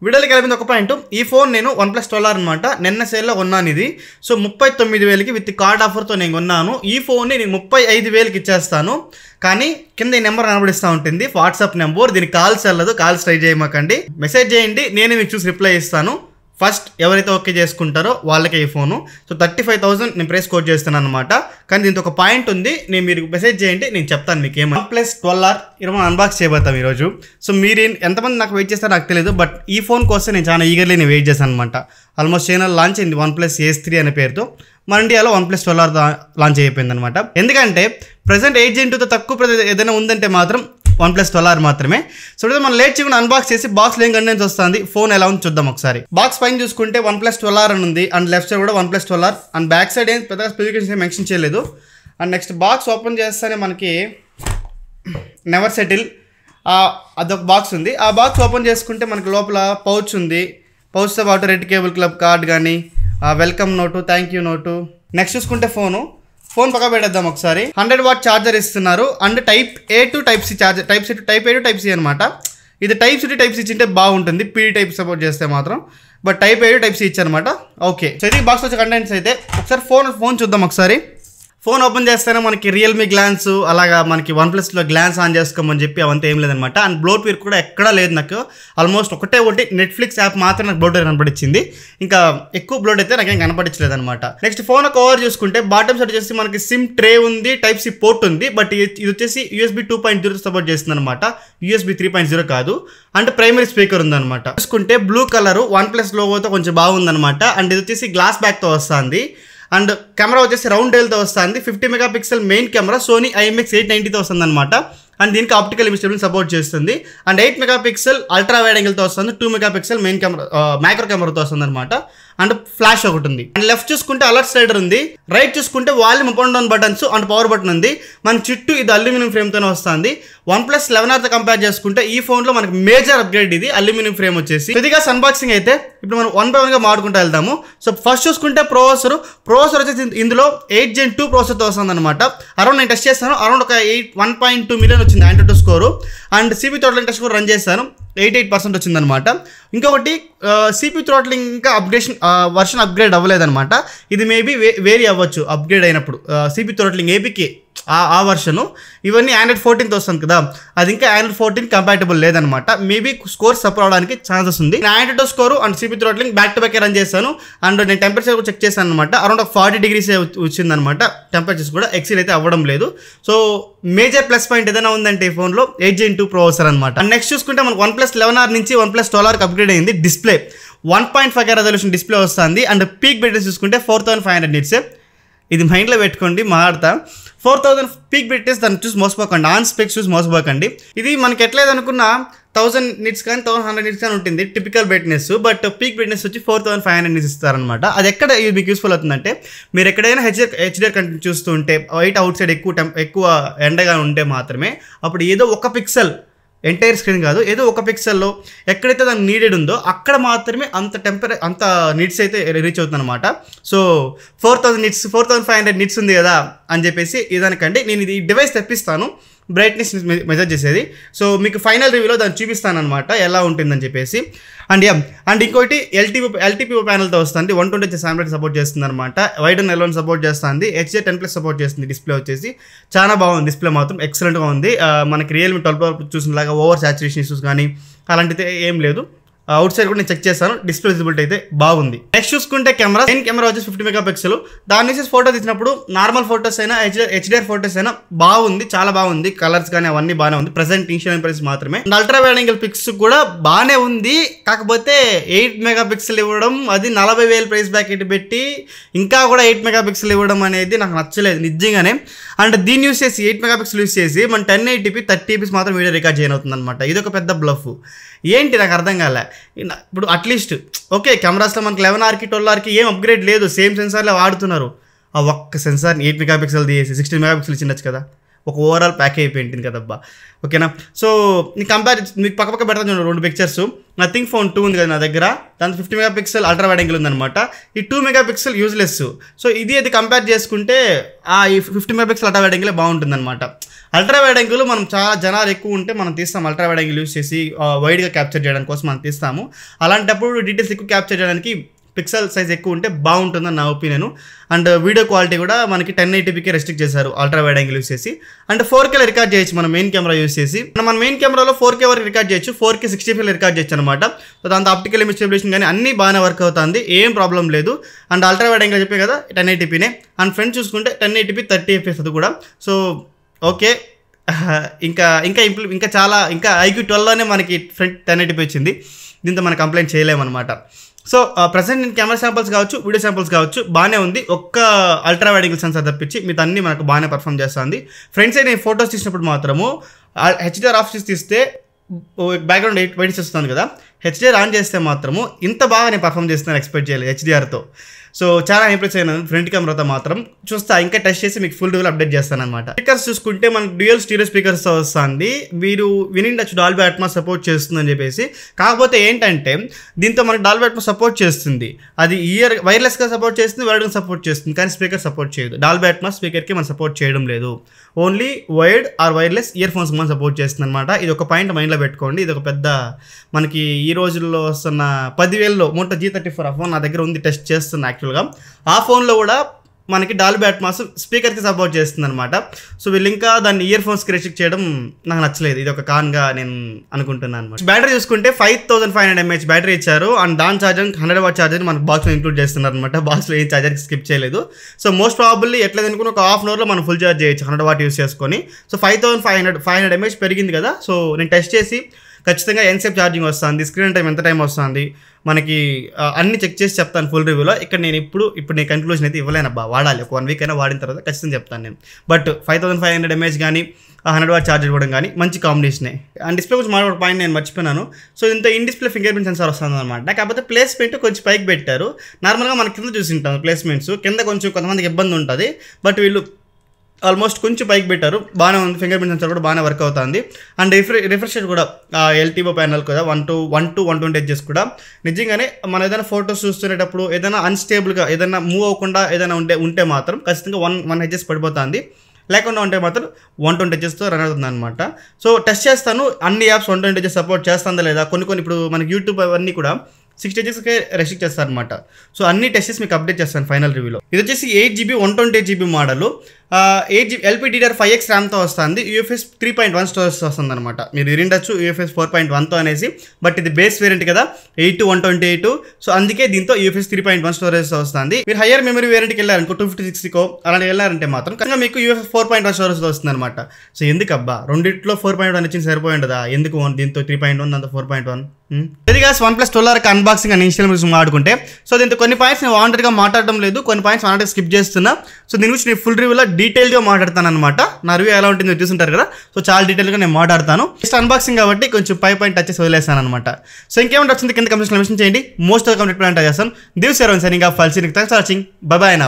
వీడియోకి వెళ్ళింది ఒక పాయింట్. ఈ ఫోన్ నేను OnePlus 12R అనమాట. నిన్న సేల్లో కొన్నాను ఇది. సో 39,000కి విత్ కార్డ్ ఆఫర్తో నేను కొన్నాను. ఈ ఫోన్ని నేను 35,000కి ఇచ్చేస్తాను. కానీ కింద ఈ నెంబర్ కనబడిస్తూ ఉంటుంది, వాట్సాప్ నెంబర్. దీనికి కాల్స్ వెళ్ళదు, కాల్స్ ట్రై చేయమాకండి. మెసేజ్ చేయండి, నేనే మీకు చూసి రిప్లై ఇస్తాను. ఫస్ట్ ఎవరైతే ఓకే చేసుకుంటారో వాళ్ళకే ఈ ఫోను. సో 35,000 నేను ప్రైస్ కోట్ చేస్తున్నాను అనమాట. కానీ దీంతో ఒక పాయింట్ ఉంది, నేను మీరు మెసేజ్ చేయండి, నేను చెప్తాను మీకు ఏమో. OnePlus 12R మనం అన్బాక్స్ చేయబోతాం ఈరోజు. సో మీరు ఎంతమంది నాకు వెయిట్ చేస్తారో నాకు తెలియదు, బట్ ఈ ఫోన్ కోసం నేను చాలా ఈగర్లీ నేను వెయిట్ చేశాను అనమాట. ఆల్మోస్ట్ చైనాలో లాంచ్ అయింది OnePlus Ace 3 అనే పేరుతో. మన ఇండియాలో OnePlus 12R లాంచ్ అయిపోయింది అనమాట. ఎందుకంటే ప్రజెంట్ 8 Gen 2తో తక్కువ ఏదైనా ఉందంటే మాత్రం OnePlus 12R మాత్రమే. సో మనం లేట్ చేయకుండా అన్బాక్స్ చేసి బాక్స్ ఏం కంటెంట్స్ వస్తుంది, ఫోన్ ఎలా ఉంది చూద్దాం ఒకసారి. బాక్స్ పైన చూసుకుంటే OnePlus 12R అని ఉంది, అండ్ లెఫ్ట్ సైడ్ కూడా OnePlus 12R, and back side ఏం పెద్దగా స్పెసిఫికేషన్స్ మెన్షన్ చేయలేదు. అండ్ నెక్స్ట్ బాక్స్ ఓపెన్ చేస్తేనే మనకి నెవర్ సెటిల్ అదొక బాక్స్ ఉంది. ఆ బాక్స్ ఓపెన్ చేసుకుంటే మనకి లోపల పౌచ్ ఉంది. పౌచ్తో పాటు రెడ్ కేబుల్ క్లబ్ కార్డ్ కానీ, welcome note, thank you note. Next చూసుకుంటే ఫోన్ పక్క పెట్టేద్దాం ఒకసారి. 100 వాట్ ఛార్జర్ ఇస్తున్నారు, and type A to type C charger. Type A to type C అనమాట. ఇది type C to type C ఇచ్చింటే బాగుంటుంది, పీడీ టైప్ సపోర్ట్ చేస్తే మాత్రం. But type A to type C ఇచ్చారనమాట. ఓకే, సో ఇది బాక్స్ వచ్చే కంటెంట్స్ అయితే. ఒకసారి ఫోన్ చూద్దాం ఒకసారి. ఫోన్ ఓపెన్ చేస్తేనే మనకి రియల్మీ గ్లాన్స్, అలాగా మనకి OnePlusలో గ్లాన్స్ ఆన్ చేసుకోమని చెప్పి అవంతా ఏం లేదనమాట. అండ్ బ్లోట్వేర్ కూడా ఎక్కడా లేదు నాకు. ఆల్మోస్ట్ ఒకటి నెట్ఫ్లిక్స్ యాప్ మాత్రం నాకు బ్లోట్వేర్ కనపడించింది, ఇంకా ఎక్కువ బ్లోట్ అయితే నాకేం కనపడించలేదు అనమాట. నెక్స్ట్ ఫోన్ కవర్ చూసుకుంటే బాటమ్ సైడ్ వచ్చేసి మనకి సిమ్ ట్రే ఉంది, టైప్ సి పోర్ట్ ఉంది. బట్ ఇది వచ్చేసి USB 2.0 సపోర్ట్ చేస్తుంది అనమాట, USB 3.0 కాదు. అండ్ ప్రైమరీ స్పీకర్ ఉందన్నమాట. చూసుకుంటే బ్లూ కలర్ OnePlus లోగోతో కొంచెం బాగుందనమాట. అండ్ ఇది వచ్చేసి గ్లాస్ బ్యాక్తో వస్తుంది. అండ్ కెమెరా వచ్చేసి రౌండ్ టైల్తో వస్తుంది. 50 megapixel main camera, Sony IMX 890తో వస్తుంది అనమాట. అండ్ దీనికి ఆప్టికల్ ఇమేజ్ స్టెబిలిటీ సపోర్ట్ చేస్తుంది. అండ్ 8 మెగాపిక్సెల్ అల్ట్రా వైడ్ యాంగిల్తో వస్తుంది. 2 మెగాపిక్సెల్ మెయిన్ కెమెరా మైక్రో కెమెరాతో వస్తుంది అనమాట. అండ్ ఫ్లాష్ ఒకటి ఉంది. అండ్ లెఫ్ట్ చూసుకుంటే అలర్ట్ స్లైడర్ ఉంది. రైట్ చూసుకుంటే volume up and down buttons and power button ఉంది. మన చుట్టూ ఇది అల్యూమినియం ఫ్రేమ్తోనే వస్తుంది. OnePlus 11Rతో కంపేర్ చేసుకుంటే ఈ ఫోన్లో మనకి మేజర్ అప్గ్రేడ్ ఇది, అల్యూమినియం ఫ్రేమ్ వచ్చేసి. ఇదిగా అన్బాక్సింగ్ అయితే ఇప్పుడు మనం 1 by 1గా మాడుకుంటూ వెళ్దాము. సో ఫస్ట్ చూసుకుంటే ప్రాసెసర్ వచ్చేసి ఇందులో 8 Gen 2 ప్రాసెసర్తో వస్తుంది అనమాట. అరౌండ్ నేను టెస్ట్ చేస్తాను, అరౌండ్ ఒక 1.2 million వచ్చింది AnTuTu score. And CPU throttling test కూడా రన్ చేస్తాను, 88% వచ్చిందనమాట. ఇంకొకటి CPU థ్రాట్లింగ్ ఇంకా వర్షన్ అప్గ్రేడ్ అవ్వలేదన్నమాట. ఇది మేబీ వేరీ అవ్వచ్చు అప్గ్రేడ్ అయినప్పుడు. CPU థ్రాట్లింగ్ ఏపీకి ఆ వర్షను. ఇవన్నీ Android 14తో వస్తుంది కదా, అది ఇంకా Android 14 కంపాటబుల్ లేదనమాట. మేబీ స్కోర్ సపోర్ట్ అవడానికి ఛాన్సెస్ ఉంది. AnTuTu score and CPU throttling back to back run చేస్తాను. అండ్ నేను టెంపరేచర్ కూడా చెక్ చేశాను అనమాట. అరౌండ్ 40 degrees వచ్చిందనమాట. టెంపరేచర్స్ కూడా ఎక్సీడ్ అయితే అవ్వడం లేదు. సో మేజర్ ప్లస్ పాయింట్ ఏదైనా ఉందంటే ఈ ఫోన్లో 8 Gen 2 ప్రాసెసర్ అనమాట. అండ్ నెక్స్ట్ చూసుకుంటే మనకు OnePlus 11R నుంచి OnePlus 12Rకి అప్గ్రేడ్ అయింది. డిస్ప్లే 1.5K రెజల్యూషన్ డిస్ప్లే వస్తుంది. అండ్ పీక్ బ్రైట్నెస్ చూసుకుంటే 4500 nits. ఇది మైండ్లో పెట్టుకోండి, మాట్లాడతా. 4000 పీక్ బ్రైట్నెస్, దాన్ని చూసి మోసపోకండి, ఆన్ స్పెక్స్ చూసి మోసపోకండి. ఇది మనకి ఎట్లేదనుకున్నా 1000 nits కానీ 1100 nits కానీ ఉంటుంది typical brightness. But peak brightness వచ్చి 4500 nits ఇస్తారనమాట. అది ఎక్కడ మీకు యూస్ఫుల్ అవుతుందంటే, మీరు ఎక్కడైనా HDR కంటెంట్ చూస్తూ ఉంటే, వైట్ అవుట్ సైడ్ ఎక్కువ ఎండగా ఉంటే మాత్రమే, అప్పుడు ఏదో ఒక పిక్సెల్, ఎంటైర్ స్క్రీన్ కాదు, ఏదో ఒక పిక్సెల్లో ఎక్కడైతే దాన్ని నీడెడ్ ఉందో అక్కడ మాత్రమే అంత నిట్స్ అయితే రీచ్ అవుతుంది అనమాట. సో 4000 nits 4500 nits ఉంది కదా అని చెప్పేసి ఇదానికండి నేను ఇది డివైస్ తెప్పిస్తాను, బ్రైట్నెస్ మెజర్ చేసేది. సో మీకు ఫైనల్ రివ్యూలో దాన్ని చూపిస్తాను అనమాట ఎలా ఉంటుందని చెప్పేసి. అండ్ ఇంకోటి LTPO ప్యానల్తో వస్తుంది. 120Hz సాంప్లింగ్ సపోర్ట్ చేస్తుంది అనమాట. వైడ్ అండ్ ఎల్ఓన్ సపోర్ట్ చేస్తుంది. HDR10+ సపోర్ట్ చేస్తుంది. డిస్ప్లే వచ్చేసి చాలా బాగుంది. డిస్ప్లే మాత్రం ఎక్సలెంట్గా ఉంది. మనకి రియల్మీ 12 చూసినలాగా ఓవర్ సాచురేషన్ ఇష్యూస్ కానీ అలాంటిది ఏం లేదు. అవుట్ సైడ్ కూడా నేను చెక్ చేస్తాను, డిస్ప్లే విజిబిలిటీ అయితే బాగుంది. నెక్స్ట్ చూసుకుంటే మెయిన్ కెమెరా వచ్చేసి 50 మెగాపిక్సెల్. దాని నుంచి ఫోటో తీసినప్పుడు నార్మల్ ఫోటోస్ అయినా HDR ఫోటోస్ అయినా బాగుంది, చాలా బాగుంది. కలర్స్ కానీ అవన్నీ బాగానే ఉంది. ప్రెసెంట్ ఇన్షియల్ ప్రైస్ మాత్రమే. అల్ట్రా వైడ్ యాంగిల్ పిక్స్ కూడా బాగానే ఉంది. కాకపోతే 8 మెగాపిక్సెల్ ఇవ్వడం, అది 40,000 ప్రైస్ బ్యాకెట్ పెట్టి ఇంకా కూడా 8 మెగాపిక్సెల్ ఇవ్వడం అనేది నాకు నచ్చలేదు నిజంగానే. అండ్ దీన్ని యూస్ చేసి 8 మెగాపిక్సెల్ యూస్ చేసి మన 1080p 30fps మాత్రం వీడియో రికార్డ్ చేయనవుతుంది అనమాట. ఇది ఒక పెద్ద బ్లఫ్. ఏంటి నాకు అర్థం కాలే. ఇప్పుడు అట్లీస్ట్ ఓకే, కెమెరాస్లో మనకి 11Rకి 12Rకి ఏం అప్గ్రేడ్ లేదు, సేమ్ సెన్సార్లే వాడుతున్నారు. ఆ ఒక్క సెన్సార్ని 8 మెగాపిక్సెల్ తీసి 16 మెగాపిక్సెల్ ఇచ్చిండొచ్చు కదా. ఒక ఓవరాల్ ప్యాక్ అయిపోయింది కదబ్బా. ఓకేనా. సో నీకు మీకు పక్క పెడతాను చూడండి 2 పిక్చర్స్. నథింగ్ ఫోన్ 2 ఉంది కదా నా దగ్గర, దాంతో 50 మెగాపిక్సెల్ అల్ట్రా వైడ్ యాంగిల్ ఉందన్నమాట. ఈ 2 మెగాపిక్సెల్ యూజ్లెస్. సో ఇది కంపేర్ చేసుకుంటే ఈ 50 మెగాపిక్సెల్ అల్ట్రా వైడ్ యాంగిల్ బాగుంటుంది అనమాట. అల్ట్రా వైడ్ యాంగిల్ మనం చాలా జనాలు ఎక్కువ ఉంటే మనం తీస్తాం, అల్ట్రా వైడ్ యాంగిల్ యూజ్ చేసి వైడ్గా క్యాప్చర్ చేయడానికి కోసం మనం తీస్తాము. అలాంటప్పుడు డీటెయిల్స్ ఎక్కువ క్యాప్చర్ చేయడానికి పిక్సెల్ సైజ్ ఎక్కువ ఉంటే బాగుంటుందని నా ఒపీనియన్. అండ్ వీడియో క్వాలిటీ కూడా మనకి 1080pకి రెస్ట్రిక్ట్ చేశారు అల్ట్రా వైడ్ యాంగిల్ యూజ్ చేసి. అంటే 4Kలో రికార్డ్ చేయొచ్చు మన మెయిన్ కెమెరా యూజ్ చేసి. మన మెయిన్ కెమెరాలో 4K వరకు రికార్డ్ చేయొచ్చు, 4K 60fps రికార్డ్ చేయొచ్చు అనమాట. సో దాంతో ఆప్టికల్ ఇమేజ్ స్టెబిలైజేషన్ కానీ అన్నీ బాగానే వర్క్ అవుతుంది, ఏం ప్రాబ్లం లేదు. అండ్ అల్ట్రా వైడ్ యాంగిల్ చెప్పే కదా 1080pనే. అండ్ ఫ్రంట్ చూసుకుంటే 1080p 30fps అది కూడా. సో ఓకే, ఇంకా చాలా IQ 12లోనే మనకి ఫ్రంట్ 1080p వచ్చింది. దీంతో మనం కంప్లైంట్ చేయలేమన్నమాట. సో ప్రజెంట్ నేను కెమెరా శాంపుల్స్ కావచ్చు, వీడియో శాంపుల్స్ కావచ్చు బాగానే ఉంది. ఒక్క అల్ట్రా వైడ్ యాంగిల్ సెన్సార్ తప్పించి మిగతా అన్ని మనకు బాగానే పర్ఫామ్ చేస్తుంది. ఫ్రంట్ సైడ్ నేను ఫొటోస్ తీసినప్పుడు మాత్రము HDR ఆఫ్ చేసి తీస్తే బ్యాక్గ్రౌండ్ వైట్ వస్తుంది కదా, HDR ఆన్ చేస్తే మాత్రము ఇంత బాగా నేను పర్ఫామ్ చేస్తున్నాను ఎక్స్పెక్ట్ చేయలేదు HDRతో. సో చాలా ఇంప్రెస్ అయినాను ఫ్రంట్ కెమెరాతో మాత్రం. చూస్తా ఇంకా టెస్ట్ చేసి మీకు ఫుల్ రివ్యూ అప్డేట్ చేస్తాను అనమాట. స్పీకర్స్ చూసుకుంటే మనకు డ్యూయల్ స్టీరియో స్పీకర్స్తో వస్తుంది. మీరు వినిండొచ్చు డాల్బీ అట్మాస్ సపోర్ట్ చేస్తుందని చెప్పేసి. కాకపోతే ఏంటంటే దీంతో మనకు డాల్బీ అట్మాస్ సపోర్ట్ చేస్తుంది, అది వైర్లెస్గా సపోర్ట్ చేస్తుంది, వైర్డ్గా సపోర్ట్ చేస్తుంది, కానీ స్పీకర్ సపోర్ట్ చేయదు. డాల్బీ అట్మాస్ స్పీకర్కి మనం సపోర్ట్ చేయడం లేదు, only wired or wireless earphones మనం సపోర్ట్ చేస్తుంది అనమాట. ఇది ఒక పాయింట్ మైండ్లో పెట్టుకోండి. ఇది ఒక పెద్ద మనకి ఈ రోజుల్లో వస్తున్న 10,000లో Moto G34 ఆ ఫోన్ నా దగ్గర ఉంది, టెస్ట్ చేస్తున్నా యాక్చువల్గా. ఆ ఫోన్లో కూడా మనకి డాల్బీ అట్మాస్ స్పీకర్కి సపోర్ట్ చేస్తుంది అనమాట. సో వీళ్ళు ఇంకా దాన్ని ఇయర్ ఫోన్స్కి రెస్ట్రిక్ట్ చేయడం నాకు నచ్చలేదు, ఇది ఒక కాన్గా నేను అనుకుంటున్నాను అనమాట. బ్యాటరీ చూసుకుంటే 5500 mAh బ్యాటరీ ఇచ్చారు. అండ్ దాని ఛార్జర్ 100W ఛార్జర్ మనకు బాక్స్లో ఇంక్లూడ్ చేస్తున్నారు అనమాట. బాక్స్లో ఏ ఛార్జర్కి స్కిప్ చేయలేదు. సో మోస్ట్ ప్రాబబ్లీ ఎట్లా అనుకుని ఒక హాఫ్ అన్ అవర్లో మనం ఫుల్ ఛార్జ్ చేయొచ్చు 100W యూస్ చేసుకొని. సో 5500 mAh పెరిగింది కదా. సో నేను టెస్ట్ చేసి ఖచ్చితంగా ఎంతసేపు ఛార్జింగ్ వస్తుంది, స్క్రీన్ టైం ఎంత టైం వస్తుంది మనకి అన్ని చెక్ చేసి చెప్తాను ఫుల్ రివ్యూలో. ఇక్కడ నేను ఇప్పుడు నేను కన్క్లూజన్ అయితే ఇవ్వలేనబ్బా, వాడాలి ఒక 1 వీక్ అయినా వాడిన తర్వాత ఖచ్చితంగా చెప్తాను నేను. బట్ 5500 mAh కానీ 100W ఛార్జర్ ఇవ్వడం కానీ మంచి కాంబినేషనే. అండ్ డిస్ప్లే గురించి మాట్లాడే పాయింట్ నేను మర్చిపోయినాను. సో ఇంత in display finger print censor వస్తుంది అనమాట. కాకపోతే ప్లేస్మెంట్ కొంచెం పైకి పెట్టారు. నార్మల్గా మనం కింద చూసింటాం ప్లేస్మెంట్స్, కింద కొంచెం కొంతమందికి ఇబ్బంది ఉంటుంది. బట్ వీళ్ళు ఆల్మోస్ట్ కొంచెం పైకి పెట్టారు, బాగానే ఉంది. ఫింగర్ ప్రింట్ సెన్సార్ కూడా బాగానే వర్క్ అవుతుంది. అండ్ రిఫ్రెష్ రేట్ కూడా LTO ప్యానల్ కదా 120 Hz కూడా. నిజంగానే మనం ఏదైనా ఫోటోస్ చూస్తునేటప్పుడు ఏదైనా అన్స్టేబుల్గా ఏదైనా మూవ్ అవ్వకుండా ఏదైనా ఉంటే మాత్రం ఖచ్చితంగా 1 Hz పడిపోతుంది. లేకుండా ఉంటే మాత్రం 120 Hzతో రన్ అవుతుంది అనమాట. సో టెస్ట్ చేస్తాను అన్ని యాప్స్ 120 Hz సపోర్ట్ చేస్తుందా లేదా. కొన్ని ఇప్పుడు మనకి యూట్యూబ్ అవన్నీ కూడా 60 Hzకే రెస్ట్రిక్ట్ చేస్తారనమాట. సో అన్ని టెస్టెస్ మీకు అప్డేట్ చేస్తాను ఫైనల్ రివ్యూలో. ఇది వచ్చేసి 8GB 128GB model, 8GB LPDDR5X ర్యామ్తో వస్తుంది. UFS 3.1 స్టోరేజ్ వస్తుంది అనమాట. మీరు విరిండొచ్చు UFS 4.1తో అనేసి, బట్ ఇది బేస్ వేరియంట్ కదా 8 to 128. సో అందుకే దీంతో UFS 3.1 స్టోరేజ్ వస్తుంది. మీరు హయ్యర్ మెమరీ వేరియంట్కి వెళ్ళారనుకో 256 అలాంటి వెళ్ళారంటే మాత్రం కనుక మీకు UFS 4.1 స్టోరేజ్ వస్తుంది అనమాట. సో ఎందుకబ్బా రెండిట్లో 4.1 వచ్చింది సరిపోయి ఉండదా, ఎందుకు దీంతో 3.1 దాంతో 4.1. ఇది కాదు OnePlus 12 అన్బాక్సింగ్ అండ్ ఇన్స్టాల్ మాట్లాడుకుంటే, సో దీంతో కొన్ని పాయింట్స్ నేను వాంటెడ్గా మాట్లాడడం లేదు, కొన్ని పాయింట్స్ వాంటెడ్ స్కిప్ చేస్తున్నా. సో దీని గురించి నేను ఫుల్ రివ్యూలో డీటెయిల్గా మాట్లాడతాను అనమాట. నా రివ్యూ ఎలా ఉంటుందో చూస్తుంటారు కదా, సో చాలా డీటెయిల్గా నేను మాట్లాడతాను. జస్ట్ అన్బాక్సింగ్ కాబట్టి కొంచెం పాయింట్ టచ్ చేసి వదిలేస్తాను అనమాట. సో ఇంకేమంటే వచ్చింది కింద కమెంట్స్లో మెన్షన్ చేయండి. Most of complete plan try చేస్తాను. దివ్స్ సైనింగ్ ఆఫ్ ఫాల్సీ. Thanks for watching. Bye by.